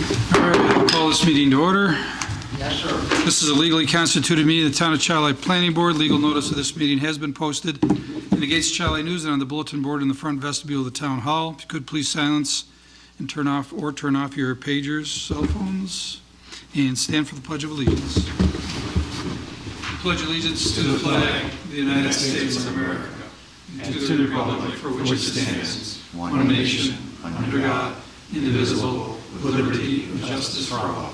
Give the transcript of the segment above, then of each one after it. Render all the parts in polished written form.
All right, I'll call this meeting to order. Yes, sir. This is a legally constituted meeting of the Town of Charlotte Planning Board. Legal notice of this meeting has been posted in the Gates Charlotte News and on the bulletin board in the front vestibule of the Town Hall. If you could please silence and turn off your pagers, cell phones, and stand for the Pledge of Allegiance. Pledge allegiance to the flag of the United States of America and to the republic for which it stands, one nation, under God, indivisible, with liberty and justice for all.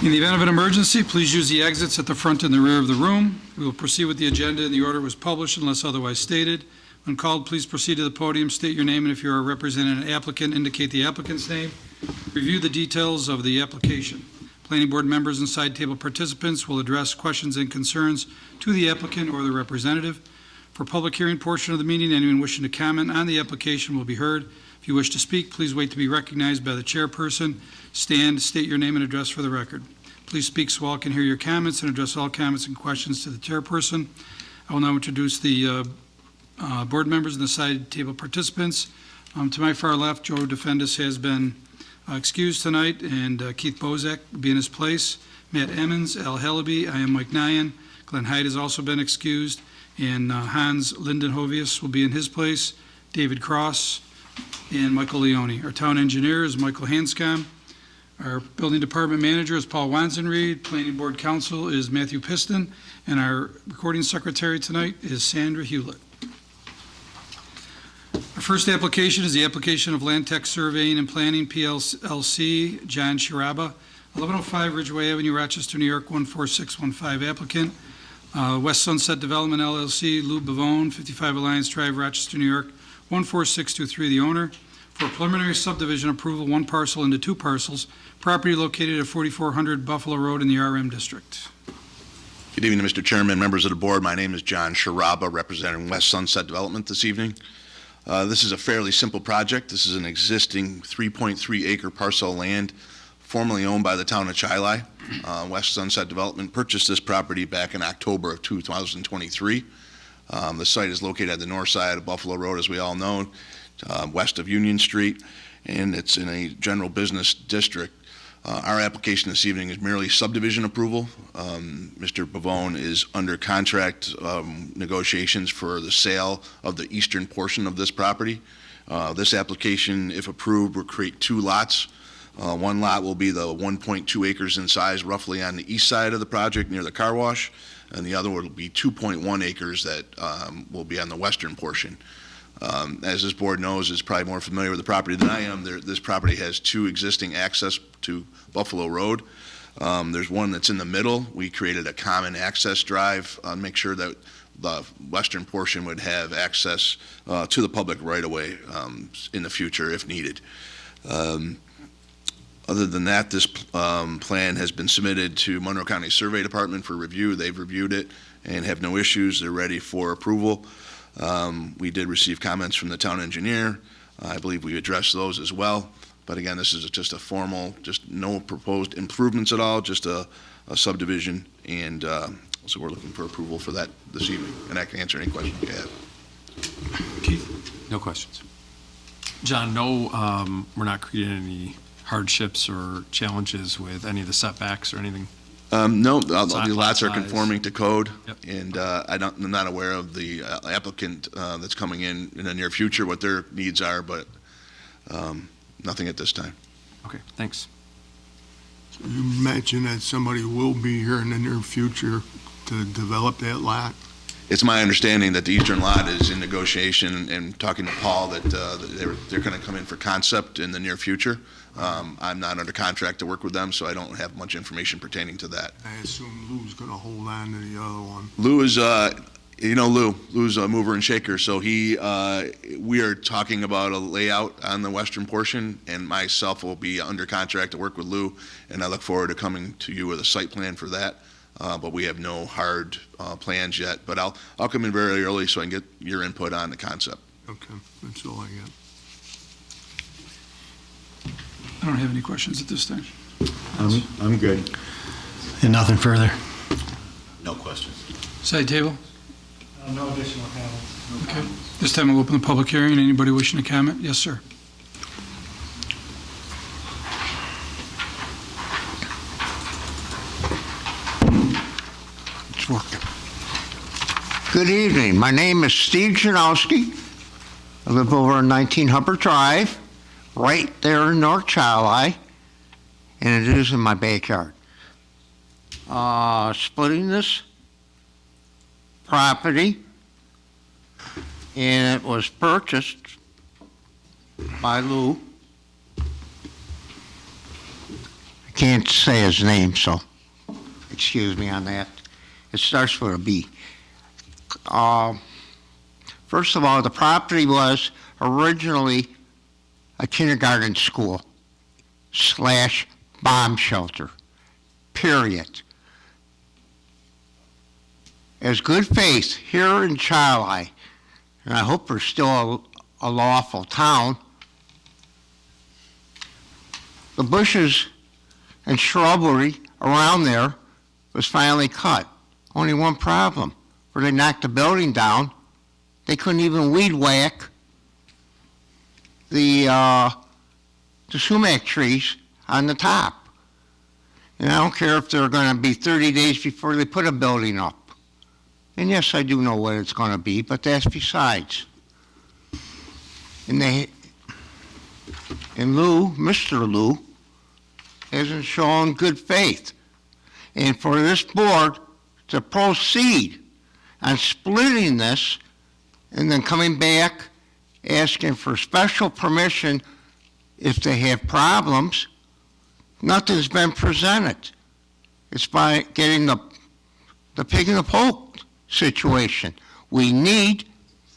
In the event of an emergency, please use the exits at the front and the rear of the room. We will proceed with the agenda in the order it was published unless otherwise stated. When called, please proceed to the podium, state your name, and if you are representing an applicant, indicate the applicant's name. Review the details of the application. Planning board members and side table participants will address questions and concerns to the applicant or the representative. For public hearing portion of the meeting, anyone wishing to comment on the application will be heard. If you wish to speak, please wait to be recognized by the chairperson. Stand, state your name and address for the record. Please speak so all can hear your comments and address all comments and questions to the chairperson. I will now introduce the board members and the side table participants. To my far left, Joe Defendis has been excused tonight, and Keith Bozak will be in his place. Matt Emmons, Al Hellaby, I am Mike Nyan. Glenn Hyde has also been excused, and Hans Lindenhovius will be in his place. David Cross and Michael Leone. Our town engineer is Michael Hanscom. Our building department manager is Paul Wanzenreed. Planning board counsel is Matthew Piston. And our recording secretary tonight is Sandra Hewlett. Our first application is the application of Land Tech Surveying and Planning, PLC, John Shiraba, 1105 Ridgeway Avenue, Rochester, New York, 14615 applicant. West Sunset Development, LLC, Lou Bavone, 55 Alliance Drive, Rochester, New York, 14623, the owner. For preliminary subdivision approval, one parcel into two parcels, property located at 4400 Buffalo Road in the RM District. Good evening, Mr. Chairman, members of the board. My name is John Shiraba, representing West Sunset Development this evening. This is a fairly simple project. This is an existing 3.3 acre parcel of land formerly owned by the town of Chili. West Sunset Development purchased this property back in October of 2023. The site is located at the north side of Buffalo Road, as we all know, west of Union Street, and it's in a general business district. Our application this evening is merely subdivision approval. Mr. Bavone is under contract negotiations for the sale of the eastern portion of this property. This application, if approved, will create two lots. One lot will be the 1.2 acres in size, roughly on the east side of the project near the car wash, and the other will be 2.1 acres that will be on the western portion. As this board knows, is probably more familiar with the property than I am. This property has two existing access to Buffalo Road. There's one that's in the middle. We created a common access drive to make sure that the western portion would have access to the public right away in the future if needed. Other than that, this plan has been submitted to Monroe County Survey Department for review. They've reviewed it and have no issues. They're ready for approval. We did receive comments from the town engineer. I believe we addressed those as well. But again, this is just a formal, just no proposed improvements at all, just a subdivision. And so we're looking for approval for that this evening. And I can answer any questions you have. Keith? No questions. John, no, we're not creating any hardships or challenges with any of the setbacks or anything? No, the lots are conforming to code, Yep. and I'm not aware of the applicant that's coming in the near future, what their needs are, but nothing at this time. Okay, thanks. You mentioned that somebody will be here in the near future to develop that lot. It's my understanding that the eastern lot is in negotiation, and talking to Paul that they're going to come in for concept in the near future. I'm not under contract to work with them, so I don't have much information pertaining to that. I assume Lou's going to hold on to the other one. Lou is, Lou's a mover and shaker, so we are talking about a layout on the western portion, and myself will be under contract to work with Lou, and I look forward to coming to you with a site plan for that. But we have no hard plans yet. But I'll come in very early so I can get your input on the concept. Okay, that's all I got. I don't have any questions at this time. I'm good. And nothing further. No questions. Side table? No additional comments. Okay. This time I'll open the public hearing. Anybody wishing to comment? Yes, sir. Good evening. My name is Steve Janowski. I live over on 19 Hubbard Drive, right there in North Chili, and it is in my backyard. Splitting this property, and it was purchased by Lou. I can't say his name, so excuse me on that. It starts with a B. First of all, the property was originally a kindergarten school / bomb shelter, period. As good faith here in Chili, and I hope we're still a lawful town, the bushes and shrubbery around there was finally cut. Only one problem, where they knocked the building down, they couldn't even weed whack the sumac trees on the top. And I don't care if they're going to be 30 days before they put a building up. And yes, I do know what it's going to be, but that's besides. And Mr. Lou, hasn't shown good faith. And for this board to proceed on splitting this and then coming back asking for special permission if they have problems, nothing's been presented. It's by getting the pig in the poke situation. We need,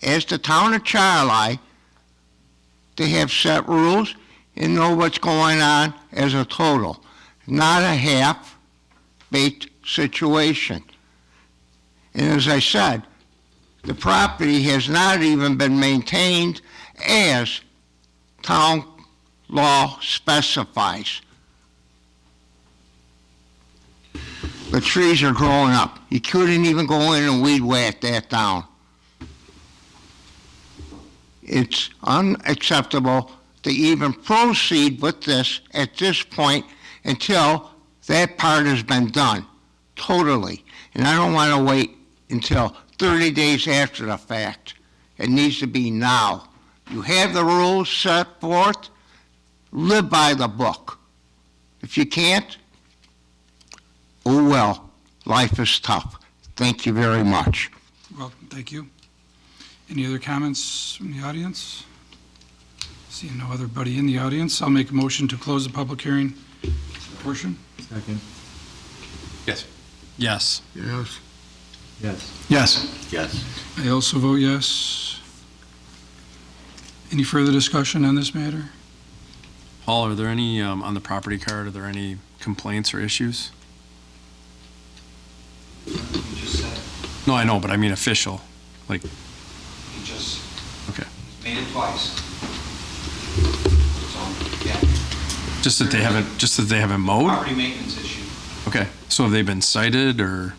as the town of Chili, to have set rules and know what's going on as a total, not a half-baked situation. And as I said, the property has not even been maintained as town law specifies. The trees are growing up. You couldn't even go in and weed whack that down. It's unacceptable to even proceed with this at this point until that part has been done, totally. And I don't want to wait until 30 days after the fact. It needs to be now. You have the rules set forth, live by the book. If you can't, oh well, life is tough. Thank you very much. Well, thank you. Any other comments from the audience? Seeing no other buddy in the audience, I'll make a motion to close the public hearing portion. Second. Yes. Yes. Yes. Yes. Yes. Yes. I also vote yes. Any further discussion on this matter? Paul, are there any, on the property card, are there any complaints or issues? You just said, No, I know, but I mean official, like, he just okay. made it twice. So, yeah, Just that they haven't mowed? property maintenance issue. Okay, so have they been cited, or,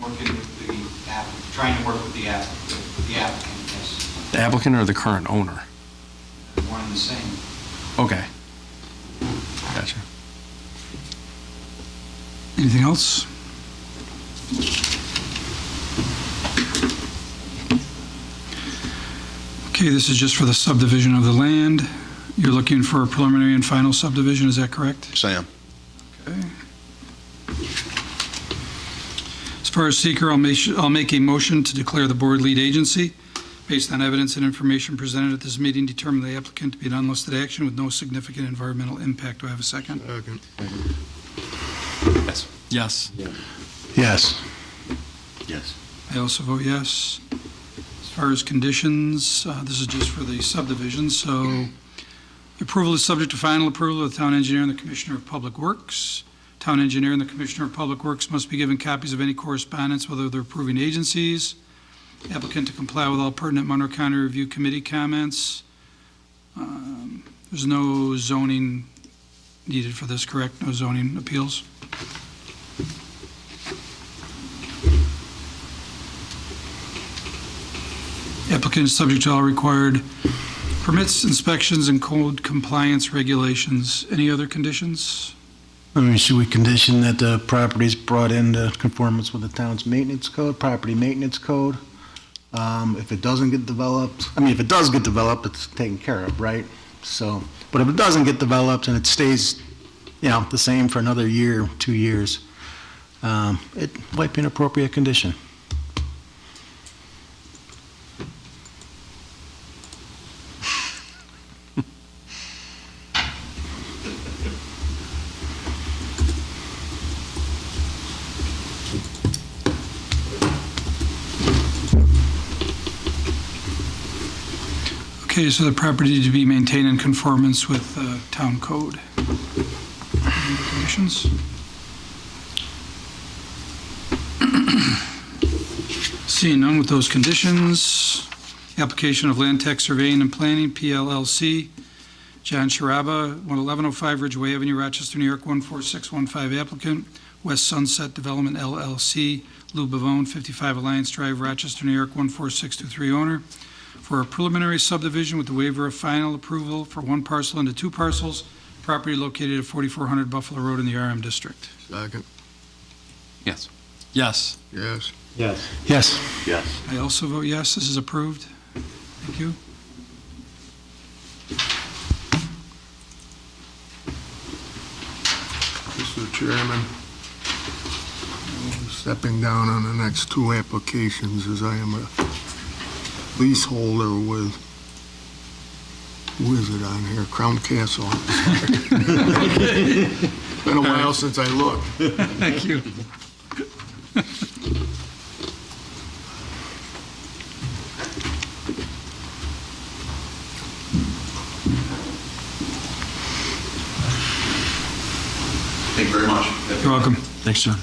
I'm working with the applicant, trying to work with the applicant, yes. the applicant or the current owner? One and the same. Okay. Gotcha. Anything else? Okay, this is just for the subdivision of the land. You're looking for a preliminary and final subdivision, is that correct? Sam? Okay. As far as seeker, I'll make a motion to declare the board lead agency. Based on evidence and information presented at this meeting, determine the applicant to be an unlisted action with no significant environmental impact. Do I have a second? Second. Yes. Yes. Yes. Yes. I also vote yes. As far as conditions, this is just for the subdivision, so approval is subject to final approval of the town engineer and the commissioner of public works. Town engineer and the commissioner of public works must be given copies of any correspondence with other approving agencies. Applicant to comply with all pertinent Monroe County Review Committee comments. There's no zoning needed for this, correct? No zoning appeals? Applicant is subject to all required permits, inspections, and code compliance regulations. Any other conditions? I mean, should we condition that the property's brought into conformance with the town's maintenance code, property maintenance code? If it doesn't get developed, I mean, if it does get developed, it's taken care of, right? So, but if it doesn't get developed and it stays, the same for another year, 2 years, it might be an appropriate condition. Okay, so the property to be maintained in conformance with town code. Any conditions? Seeing none with those conditions, application of Land Tech Surveying and Planning, PLLC, John Sharaba, 1105 Ridgeway Avenue, Rochester, New York, 14615 applicant, West Sunset Development LLC, Lou Bavone, 55 Alliance Drive, Rochester, New York, 14623 owner, for a preliminary subdivision with the waiver of final approval for one parcel into two parcels, property located at 4400 Buffalo Road in the RM District. Second. Yes. Yes. Yes. Yes. Yes. I also vote yes, this is approved. Thank you. Mr. Chairman, stepping down on the next two applications as I am a leaseholder with, who is it on here? Crown Castle. Been a while since I looked. Thank you. Thank you very much. You're welcome. Thanks, John.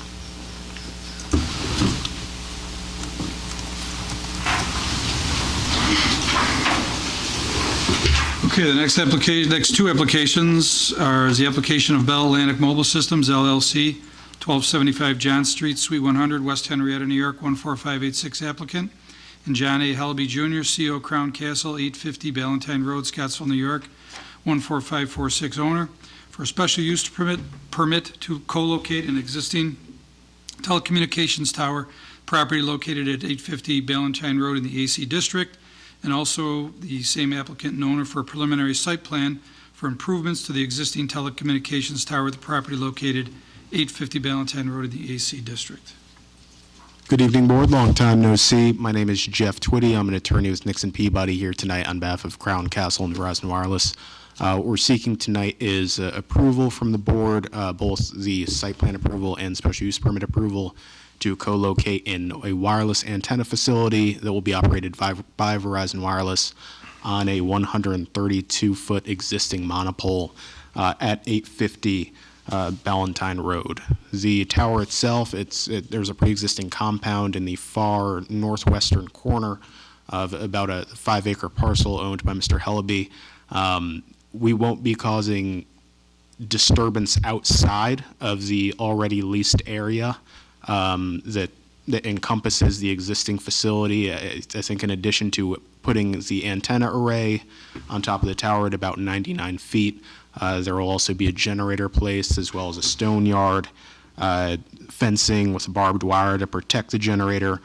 Okay, the next two applications are the application of Bell Atlantic Mobile Systems LLC, 1275 John Street, Suite 100, West Henrietta, New York, 14586 applicant, and John A. Helby Jr., CO Crown Castle, 850 Ballantyne Road, Scottsville, New York, 14546 owner, for a special use permit to co-locate an existing telecommunications tower, property located at 850 Ballantyne Road in the AC District, and also the same applicant and owner for a preliminary site plan for improvements to the existing telecommunications tower at the property located 850 Ballantyne Road in the AC District. Good evening, Board. Long time no see. My name is Jeff Twitty. I'm an attorney with Nixon Peabody here tonight on behalf of Crown Castle and Verizon Wireless. What we're seeking tonight is approval from the board, both the site plan approval and special use permit approval, to co-locate in a wireless antenna facility that will be operated by Verizon Wireless on a 132-foot existing monopole at 850 Ballantyne Road. The tower itself, there's a pre-existing compound in the far northwestern corner of about a 5-acre parcel owned by Mr. Helby. We won't be causing disturbance outside of the already leased area that encompasses the existing facility. I think in addition to putting the antenna array on top of the tower at about 99 feet, there will also be a generator placed as well as a stone yard, fencing with barbed wire to protect the generator.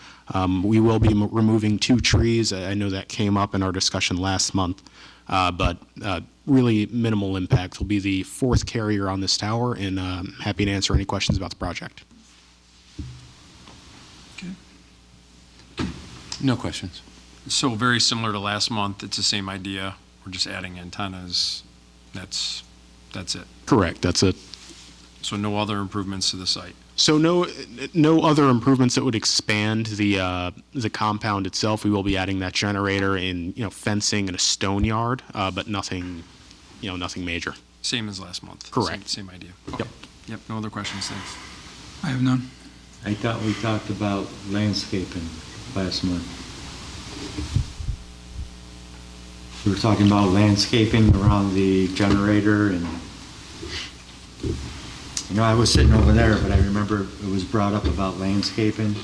We will be removing 2 trees. I know that came up in our discussion last month, but really minimal impact. Will be the 4th carrier on this tower, and happy to answer any questions about the project. No questions. So very similar to last month, it's the same idea. We're just adding antennas. That's it. Correct, that's it. So no other improvements to the site. So no other improvements that would expand the compound itself. We will be adding that generator and fencing and a stone yard, but nothing major. Same as last month. Correct. Same idea. Okay. Yep, no other questions, thanks. I have none. I thought we talked about landscaping last month. We were talking about landscaping around the generator and, I was sitting over there, but I remember it was brought up about landscaping.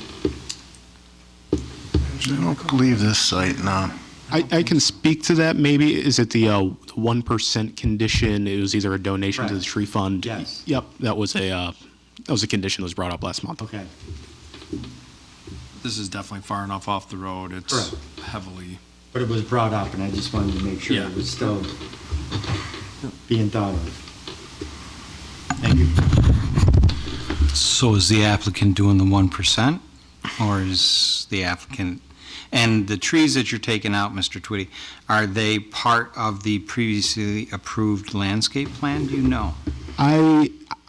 I don't believe this site, no. I can speak to that, maybe. Is it the 1% condition? It was either a donation to the Correct. tree fund? Yes. Yep, that was a condition that was brought up last month. Okay. This is definitely far enough off the road. It's Correct. heavily, But it was brought up, and I just wanted to make sure Yeah. it was still being thought of. Thank you. So is the applicant doing the 1%, or is the applicant, and the trees that you're taking out, Mr. Twitty, are they part of the previously approved landscape plan? Do you know?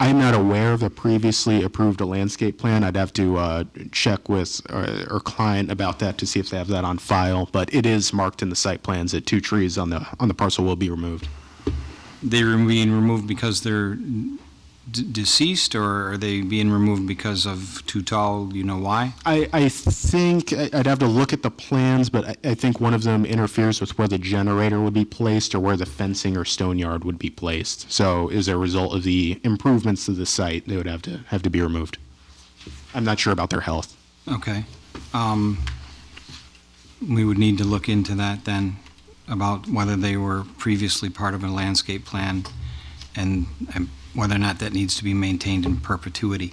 I'm not aware of a previously approved landscape plan. I'd have to check with our client about that to see if they have that on file, but it is marked in the site plans that 2 trees on the parcel will be removed. They're being removed because they're deceased, or are they being removed because of too tall, you know why? I think I'd have to look at the plans, but I think one of them interferes with where the generator would be placed or where the fencing or stone yard would be placed. So as a result of the improvements to the site, they would have to be removed. I'm not sure about their health. Okay. We would need to look into that then, about whether they were previously part of a landscape plan and whether or not that needs to be maintained in perpetuity.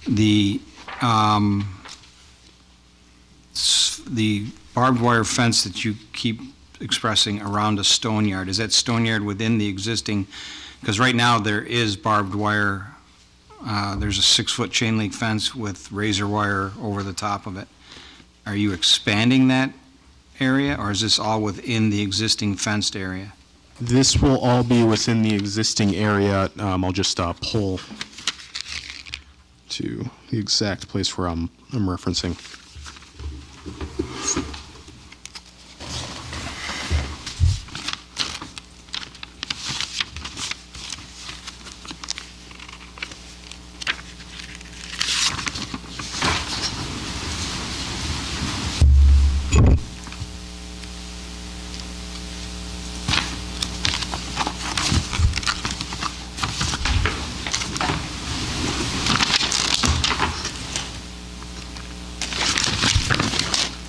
The barbed wire fence that you keep expressing around a stone yard, is that stone yard within the existing, because right now there is barbed wire, there's a 6-foot chain link fence with razor wire over the top of it. Are you expanding that area, or is this all within the existing fenced area? This will all be within the existing area. I'll just pull to the exact place where I'm referencing.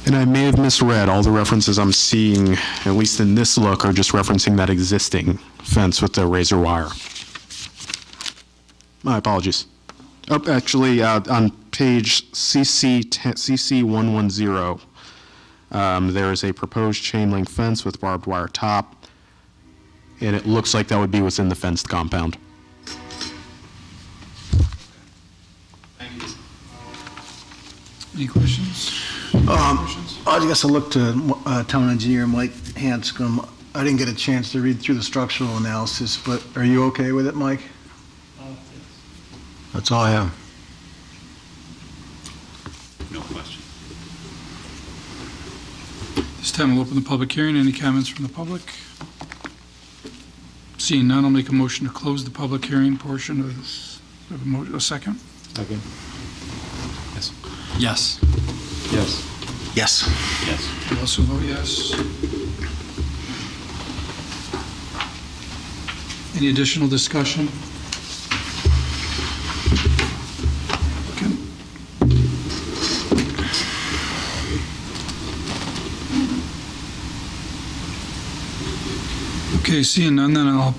And I may have misread. All the references I'm seeing, at least in this look, are just referencing that existing fence with the razor wire. My apologies. Oh, actually, on page CC110, there is a proposed chain link fence with barbed wire top, and it looks like that would be within the fenced compound. Any questions? I guess I looked to Town Engineer Mike Hanscom. I didn't get a chance to read through the structural analysis, but are you okay with it, Mike? That's all I have. No question. This time we'll open the public hearing. Any comments from the public? Seeing none, I'll make a motion to close the public hearing portion of this. A second? Second. yes. Yes. Yes. Yes. I also vote yes. Any additional discussion? Okay. Okay, seeing none, then we'll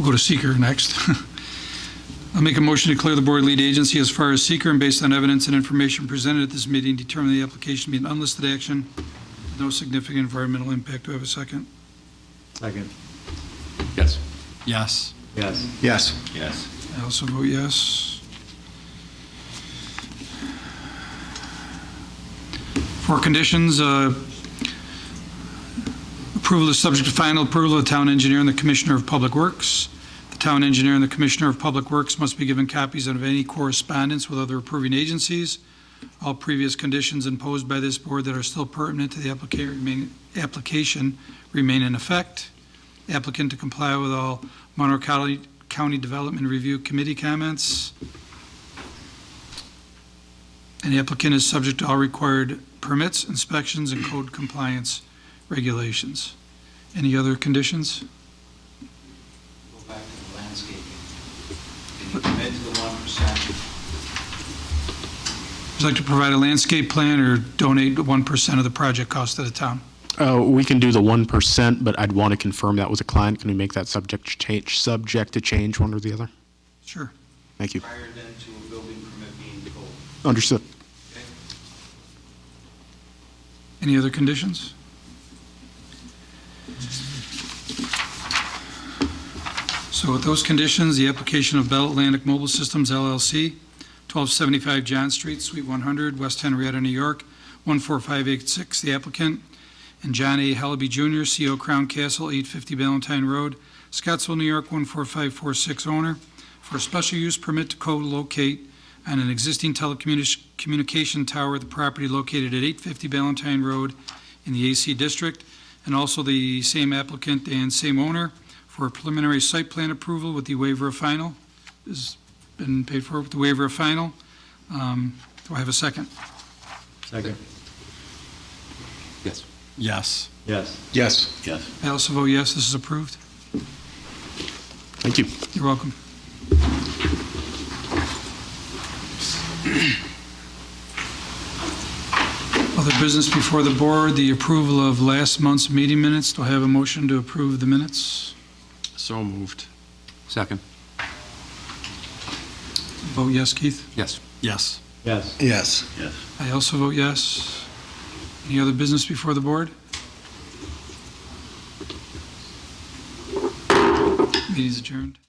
go to seeker next. I'll make a motion to declare the board lead agency as far as seeker, and based on evidence and information presented at this meeting, determine the application to be an unlisted action with no significant environmental impact. Do I have a second? Second. Yes. Yes. Yes. Yes. Yes. I also vote yes. For conditions, approval is subject to final approval of the town engineer and the commissioner of public works. The town engineer and the commissioner of public works must be given copies of any correspondence with other approving agencies. All previous conditions imposed by this board that are still pertinent to the application remain in effect. Applicant to comply with all Monroe County Development Review Committee comments. And the applicant is subject to all required permits, inspections, and code compliance regulations. Any other conditions? Go back to the landscaping. Can you commit to the 1%? Would you like to provide a landscape plan or donate 1% of the project cost to the town? We can do the 1%, but I'd want to confirm that with the client. Can we make that subject to change, one or the other? Sure. Thank you. Prior then to a building permit being pulled. Understood. Any other conditions? So with those conditions, the application of Bell Atlantic Mobile Systems LLC, 1275 John Street, Suite 100, West Henrietta, New York, 14586, the applicant, and John A. Hellaby Jr., CO Crown Castle, 850 Valentine Road, Scottsville, New York, 14546, owner, for a special use permit to co-locate on an existing telecommunication tower at the property located at 850 Valentine Road in the AC District, and also the same applicant and same owner for a preliminary site plan approval with the waiver of final. This has been paid for with the waiver of final. Do I have a second? Second. Yes. Yes. Yes. I also vote yes, this is approved. Thank you. You're welcome. Other business before the board, the approval of last month's meeting minutes. Do I have a motion to approve the minutes? So moved. Second. Vote yes, Keith. Yes. Yes. Yes. Yes. I also vote yes. Any other business before the board? Meeting is adjourned.